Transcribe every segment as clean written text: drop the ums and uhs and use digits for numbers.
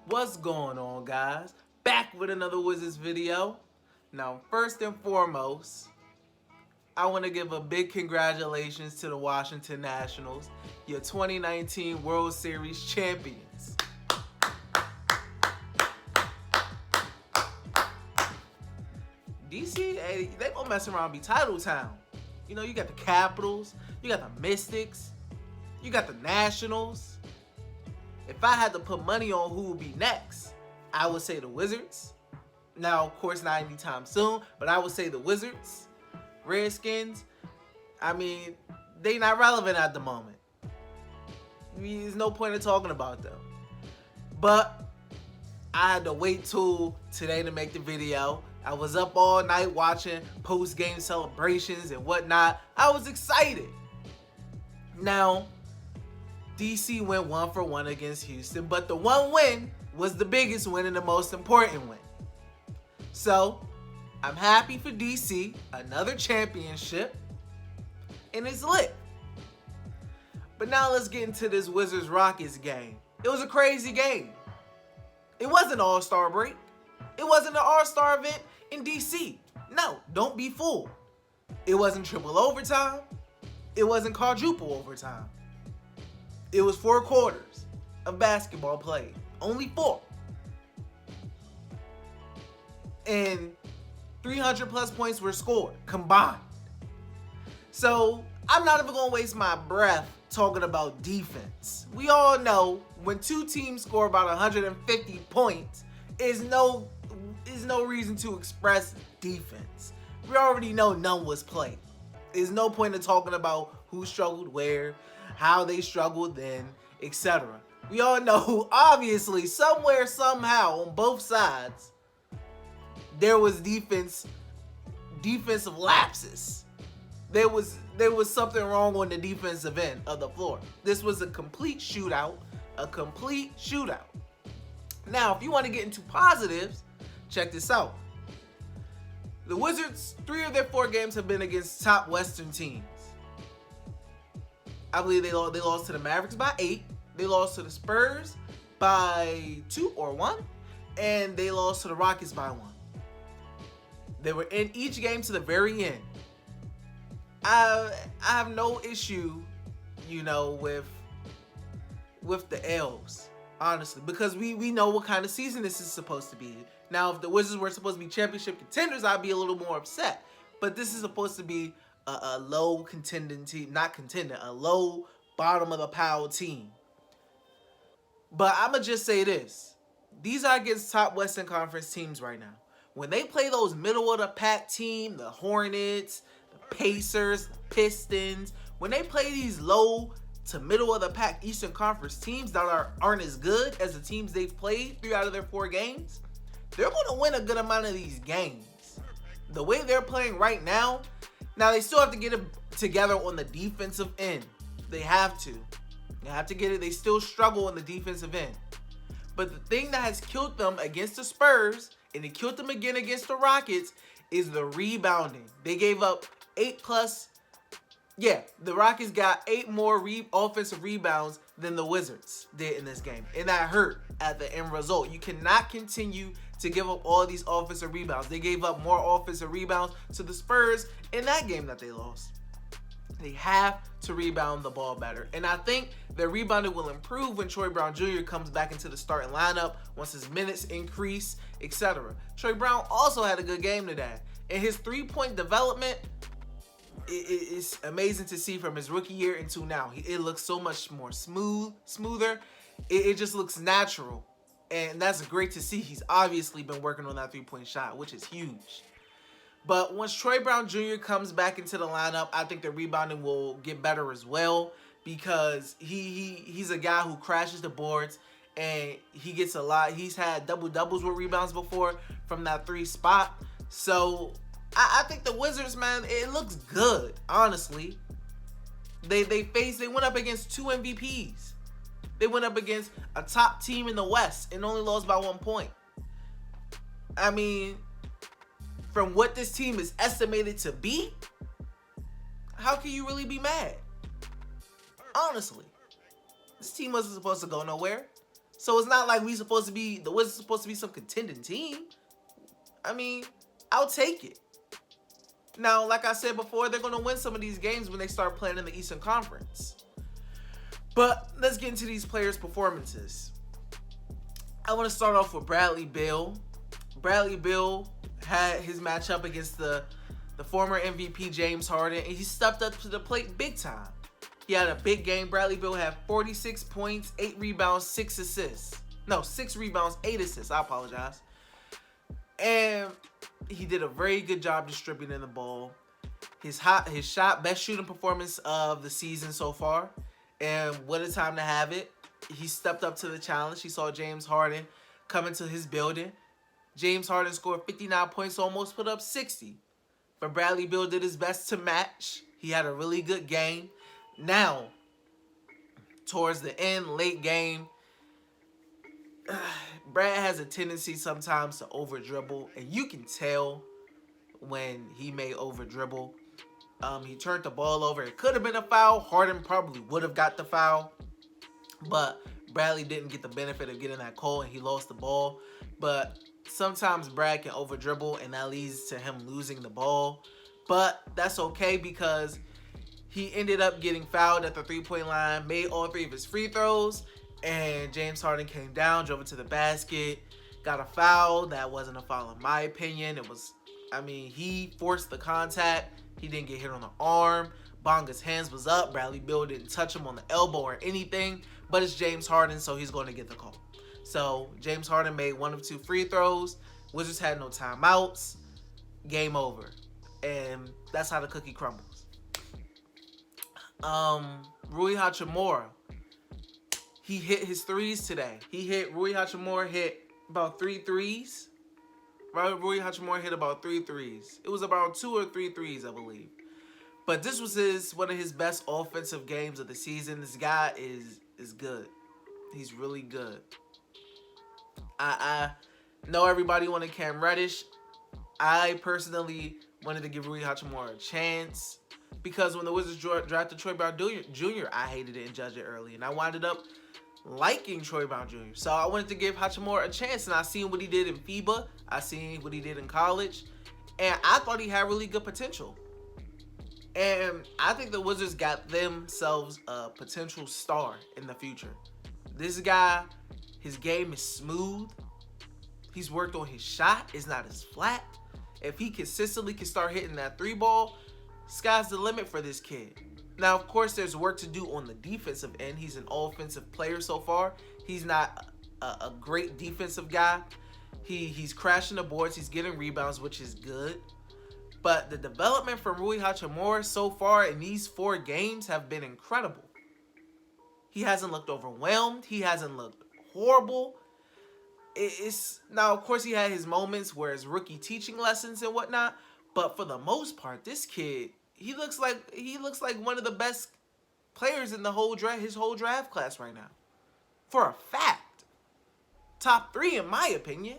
What's going on, guys? Back with another Wizards video. Now, first and foremost, I want to give a big congratulations to the Washington Nationals, your 2019 World Series champions. DC, hey, they gonna mess around and be title town. You know, you got the Capitals, you got the Mystics, you got the Nationals. If I had to put money on who would be next, I would say the Wizards. Now, of course, not anytime soon, but I would say the Wizards. Redskins, I mean, they not relevant at the moment. There's no point in talking about them. But I had to wait till today to make the video. I was up all night watching post-game celebrations and whatnot. I was excited. Now, DC went 1-for-1 against Houston, but the one win was the biggest win and the most important win. So, I'm happy for DC, another championship, and it's lit. But now let's get into this Wizards-Rockets game. It was a crazy game. It wasn't All-Star break. It wasn't an All-Star event in DC. No, don't be fooled. It wasn't triple overtime. It wasn't quadruple overtime. It was 4 quarters of basketball played. Only 4. And 300 plus points were scored combined. So I'm not even going to waste my breath talking about defense. We all know when 2 teams score about 150 points, is no reason to express defense. We already know none was played. There's no point in talking about who struggled where, how they struggled then, etc. We all know, obviously, somewhere, somehow, on both sides, there was defensive lapses. There was something wrong on the defensive end of the floor. This was a complete shootout. Now, if you want to get into positives, check this out. The Wizards, 3 of their 4 games have been against top Western teams. I believe they lost to the Mavericks by 8. They lost to the Spurs by 2 or 1. And they lost to the Rockets by 1. They were in each game to the very end. I have no issue, with the L's, honestly, because we know what kind of season this is supposed to be. Now, if the Wizards were supposed to be championship contenders, I'd be a little more upset. But this is supposed to be a low contending team, a low bottom of the pile team. But I'ma just say this: these are against top Western Conference teams right now. When they play those middle of the pack team, the Hornets, the Pacers, the Pistons, when they play these low to middle of the pack Eastern Conference teams that aren't as good as the teams they've played 3 out of their 4 games, they're going to win a good amount of these games. The way they're playing right now they still have to get it together on the defensive end. They have to. They have to get it. They still struggle on the defensive end. But the thing that has killed them against the Spurs, and it killed them again against the Rockets, is the rebounding. They gave up 8 plus. Yeah, the Rockets got 8 more offensive rebounds than the Wizards did in this game. And that hurt at the end result. You cannot continue to give up all these offensive rebounds. They gave up more offensive rebounds to the Spurs in that game that they lost. They have to rebound the ball better. And I think their rebounding will improve when Troy Brown Jr. comes back into the starting lineup, once his minutes increase, etc. Troy Brown also had a good game today. And his 3-point development is amazing to see from his rookie year into now. It looks so much more smoother. It just looks natural. And that's great to see. He's obviously been working on that 3-point shot, which is huge. But once Troy Brown Jr. comes back into the lineup, I think the rebounding will get better as well, because he's a guy who crashes the boards, and he gets a lot. He's had double-doubles with rebounds before from that 3 spot. So I think the Wizards, man, it looks good, honestly. They went up against 2 MVPs. They went up against a top team in the West and only lost by 1 point. I mean, from what this team is estimated to be, how can you really be mad? Honestly, this team wasn't supposed to go nowhere. So it's not like the Wizards supposed to be some contending team. I mean, I'll take it. Now, like I said before, they're going to win some of these games when they start playing in the Eastern Conference. But let's get into these players' performances. I want to start off with Bradley Beal. Bradley Beal had his matchup against the former MVP James Harden, and he stepped up to the plate big time. He had a big game. Bradley Beal had 46 points, 8 rebounds, 6 assists. No, 6 rebounds, 8 assists. I apologize. And he did a very good job distributing the ball. His shot, best shooting performance of the season so far. And what a time to have it. He stepped up to the challenge. He saw James Harden come into his building. James Harden scored 59 points, almost put up 60. But Bradley Beal did his best to match. He had a really good game. Now, towards the end, late game, Brad has a tendency sometimes to over dribble, and you can tell when he may over dribble. He turned the ball over. It could have been a foul. Harden probably would have got the foul, but Bradley didn't get the benefit of getting that call, and he lost the ball. But sometimes Brad can over dribble, and that leads to him losing the ball. But that's okay because he ended up getting fouled at the three-point line, made all 3 of his free throws, and James Harden came down, drove it to the basket, got a foul. That wasn't a foul in my opinion. He forced the contact. He didn't get hit on the arm. Bonga's hands was up. Bradley Beal didn't touch him on the elbow or anything, but it's James Harden, so he's going to get the call. So James Harden made 1 of 2 free throws. Wizards had no timeouts. Game over. And that's how the cookie crumbles. Rui Hachimura, he hit his threes today. Rui Hachimura hit about 3 threes. Rui Hachimura hit about 3 threes. It was about 2 or 3 threes, I believe. But this was one of his best offensive games of the season. This guy is good. He's really good. I know everybody wanted Cam Reddish. I personally wanted to give Rui Hachimura a chance because when the Wizards drafted Troy Brown Jr., I hated it and judged it early. And I wound up liking Troy Brown Jr. So I wanted to give Hachimura a chance. And I seen what he did in FIBA. I seen what he did in college. And I thought he had really good potential. And I think the Wizards got themselves a potential star in the future. This guy, his game is smooth. He's worked on his shot. It's not as flat. If he consistently can start hitting that 3 ball, sky's the limit for this kid. Now, of course, there's work to do on the defensive end. He's an offensive player so far. He's not a great defensive guy. He's crashing the boards. He's getting rebounds, which is good. But the development from Rui Hachimura so far in these 4 games have been incredible. He hasn't looked overwhelmed. He hasn't looked horrible. Now, of course, he had his moments where his rookie teaching lessons and whatnot. But for the most part, this kid, he looks like one of the best players in his whole draft class right now. For a fact. Top 3 in my opinion.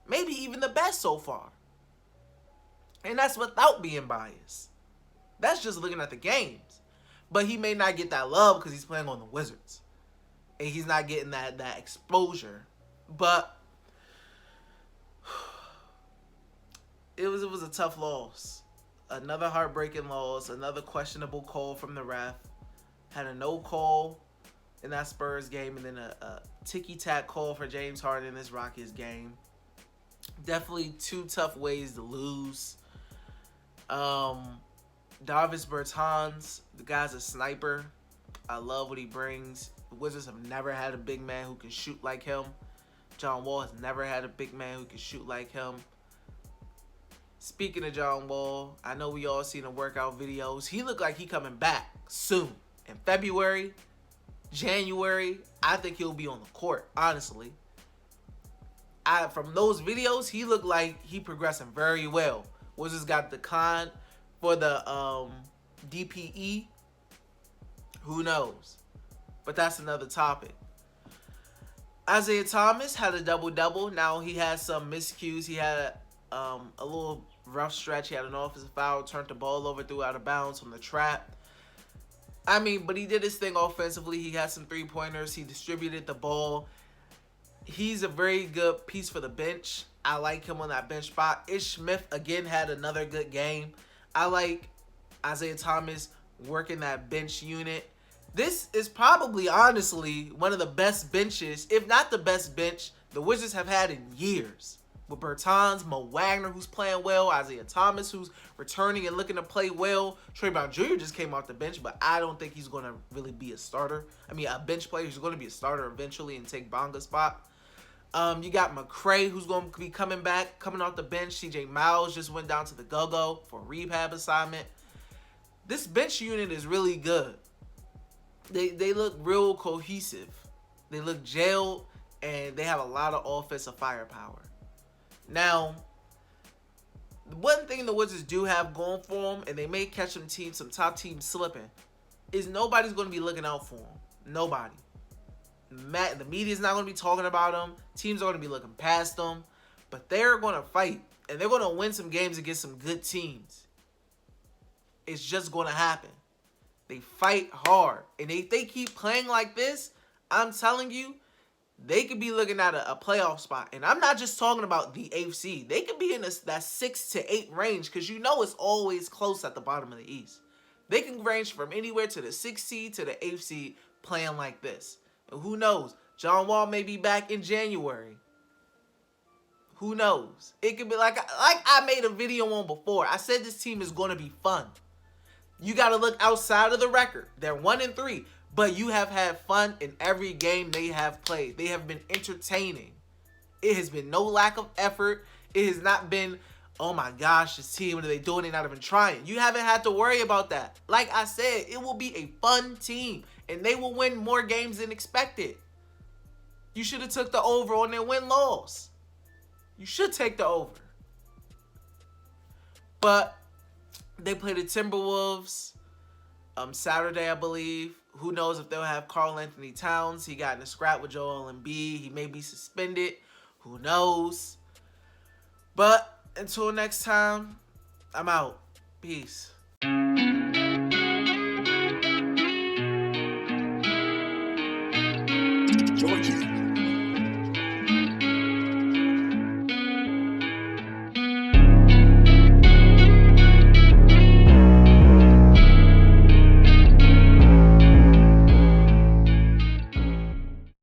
Maybe even the best so far. And that's without being biased. That's just looking at the games. But he may not get that love because he's playing on the Wizards. And he's not getting that exposure. But it was a tough loss. Another heartbreaking loss. Another questionable call from the ref. Had a no call in that Spurs game. And then a ticky-tack call for James Harden in this Rockets game. Definitely 2 tough ways to lose. Davis Bertans, the guy's a sniper. I love what he brings. The Wizards have never had a big man who can shoot like him. John Wall has never had a big man who can shoot like him. Speaking of John Wall, I know we all seen the workout videos. He looked like he coming back soon. In February, January, I think he'll be on the court, honestly. From those videos, he looked like he progressing very well. Wizards got declined for the DPE. Who knows? But that's another topic. Isaiah Thomas had a double-double. Now he had some miscues. He had a little rough stretch. He had an offensive foul, turned the ball over, threw out of bounds from the trap. I mean, but he did his thing offensively. He had some 3-pointers. He distributed the ball. He's a very good piece for the bench. I like him on that bench spot. Ish Smith, again, had another good game. I like Isaiah Thomas working that bench unit. This is probably, honestly, one of the best benches, if not the best bench, the Wizards have had in years. With Bertans, Mo Wagner, who's playing well, Isaiah Thomas, who's returning and looking to play well. Trey Brown Jr. just came off the bench, but I don't think he's going to really be a starter. I mean, a bench player. He's going to be a starter eventually and take Bonga's spot. You got McCray, who's going to be coming back, coming off the bench. CJ Miles just went down to the go-go for a rehab assignment. This bench unit is really good. They look real cohesive. They look gelled, and they have a lot of offensive firepower. Now, one thing the Wizards do have going for them, and they may catch some top teams slipping, is nobody's going to be looking out for them. Nobody. The media's not going to be talking about them. Teams are going to be looking past them. But they're going to fight, and they're going to win some games against some good teams. It's just going to happen. They fight hard. And if they keep playing like this, I'm telling you, they could be looking at a playoff spot. And I'm not just talking about the 8th seed. They could be in that 6 to 8 range, because you know it's always close at the bottom of the East. They can range from anywhere to the 6th seed to the 8th seed playing like this. And who knows? John Wall may be back in January. Who knows? It could be like I made a video on before. I said this team is going to be fun. You got to look outside of the record. They're 1-3. But you have had fun in every game they have played. They have been entertaining. It has been no lack of effort. It has not been, oh my gosh, this team, what are they doing? They're not even trying. You haven't had to worry about that. Like I said, it will be a fun team. And they will win more games than expected. You should have took the over on their win-loss. You should take the over. But they play the Timberwolves Saturday, I believe. Who knows if they'll have Karl-Anthony Towns. He got in a scrap with Joel Embiid. He may be suspended. Who knows? But until next time, I'm out. Peace.